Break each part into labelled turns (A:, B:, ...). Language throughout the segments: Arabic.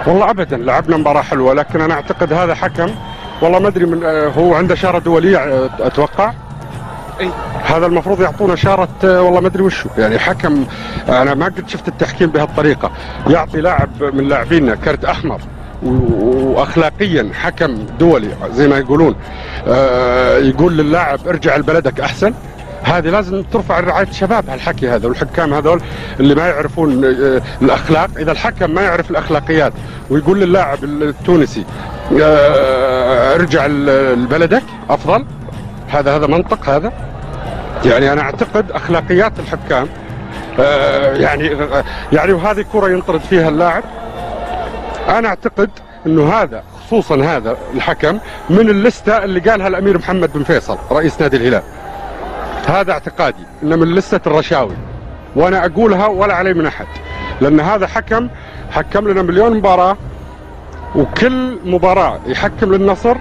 A: والله ابدا لعبنا مباراه حلوه، لكن انا اعتقد هذا حكم والله ما ادري من هو عنده اشاره دوليه اتوقع.
B: اي
A: هذا المفروض يعطونا اشاره والله ما ادري وشو، يعني حكم انا ما قد شفت التحكيم بهالطريقه، يعطي لاعب من لاعبينا كرت احمر واخلاقيا حكم دولي زي ما يقولون يقول للاعب ارجع لبلدك احسن. هذه لازم ترفع رعاية الشباب هالحكي هذا، والحكام هذول اللي ما يعرفون الاخلاق. اذا الحكم ما يعرف الاخلاقيات ويقول للاعب التونسي ارجع لبلدك افضل، هذا منطق هذا؟ يعني انا اعتقد اخلاقيات الحكام يعني وهذه كرة ينطرد فيها اللاعب. انا اعتقد انه هذا خصوصا هذا الحكم من اللستة اللي قالها الامير محمد بن فيصل رئيس نادي الهلال. هذا اعتقادي انه من لستة الرشاوي، وانا اقولها ولا علي من احد، لان هذا حكم لنا مليون مباراة، وكل مباراة يحكم للنصر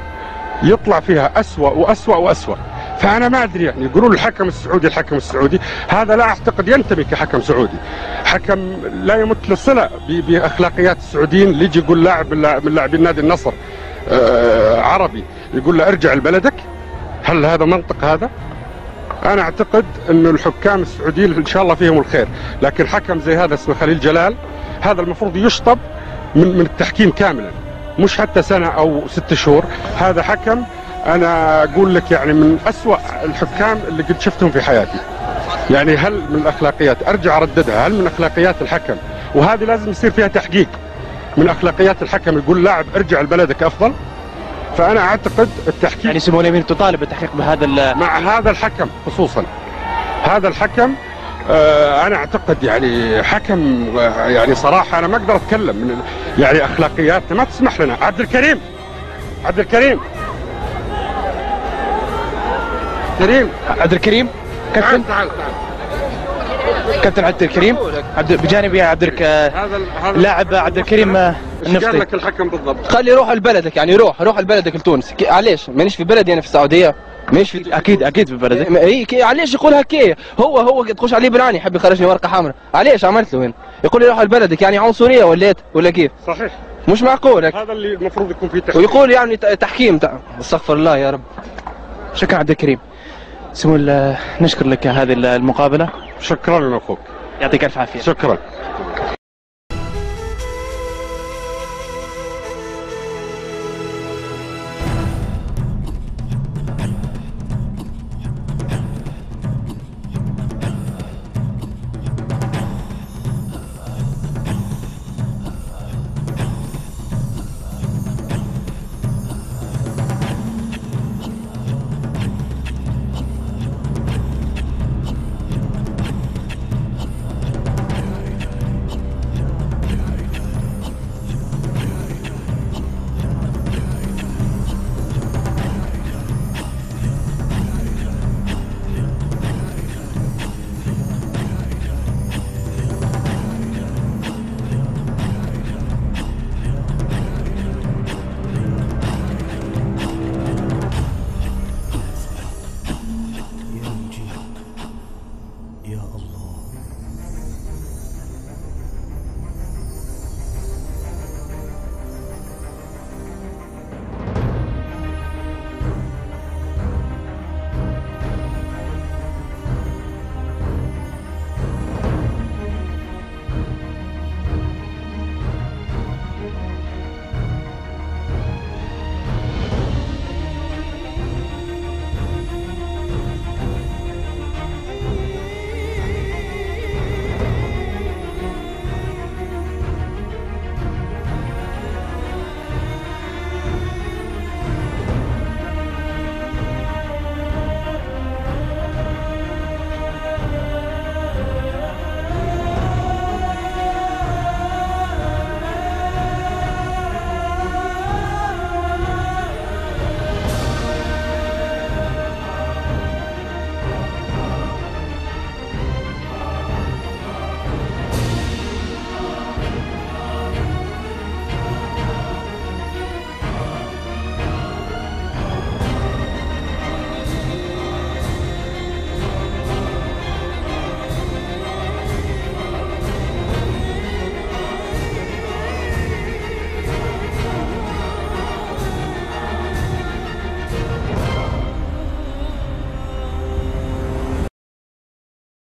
A: يطلع فيها اسوأ واسوأ واسوأ. فانا ما ادري، يعني يقولون الحكم السعودي هذا لا اعتقد ينتمي كحكم سعودي. حكم لا يمت للصلة باخلاقيات السعوديين، اللي يجي يقول لاعب من لاعبين نادي النصر عربي يقول له ارجع لبلدك، هل هذا منطق هذا؟ انا اعتقد انه الحكام السعوديين ان شاء الله فيهم الخير، لكن حكم زي هذا اسمه خليل جلال هذا المفروض يشطب من التحكيم كاملا، مش حتى سنه او 6 شهور. هذا حكم انا اقول لك يعني من اسوأ الحكام اللي قد شفتهم في حياتي. يعني هل من الاخلاقيات، ارجع ارددها، هل من اخلاقيات الحكم، وهذه لازم يصير فيها تحقيق، من اخلاقيات الحكم يقول لاعب ارجع لبلدك افضل؟ فانا اعتقد التحكيم
B: يعني سمو الامير تطالب بالتحقيق بهذا
A: مع هذا الحكم خصوصا. هذا الحكم انا اعتقد يعني حكم يعني صراحه انا ما اقدر اتكلم من يعني اخلاقياتنا ما تسمح لنا. عبد الكريم
B: عبد الكريم كابتن،
A: تعال
B: كابتن عبد الكريم بجانب يا اللاعب عبد الكريم
A: النفطي. قال لك
B: النفطي.
A: الحكم بالضبط؟
C: خلي يروح لبلدك، يعني روح لبلدك لتونس. علاش مانيش في بلدي انا في السعوديه؟ مانيش في
B: اكيد في بلدك.
C: اي علاش يقولها كي هو تخش عليه بالعاني يحب يخرجني ورقه حمراء؟ علاش عملت له هنا؟ يقول لي روح لبلدك، يعني عنصريه ولا كيف؟
A: صحيح،
C: مش معقول
A: هذا اللي المفروض يكون فيه تحكيم.
C: ويقول يعني تحكيم استغفر الله يا رب.
B: شكرا عبد الكريم. سمو نشكر لك هذه المقابله.
A: شكرا يا اخوك،
B: يعطيك الف عافيه.
A: شكرا.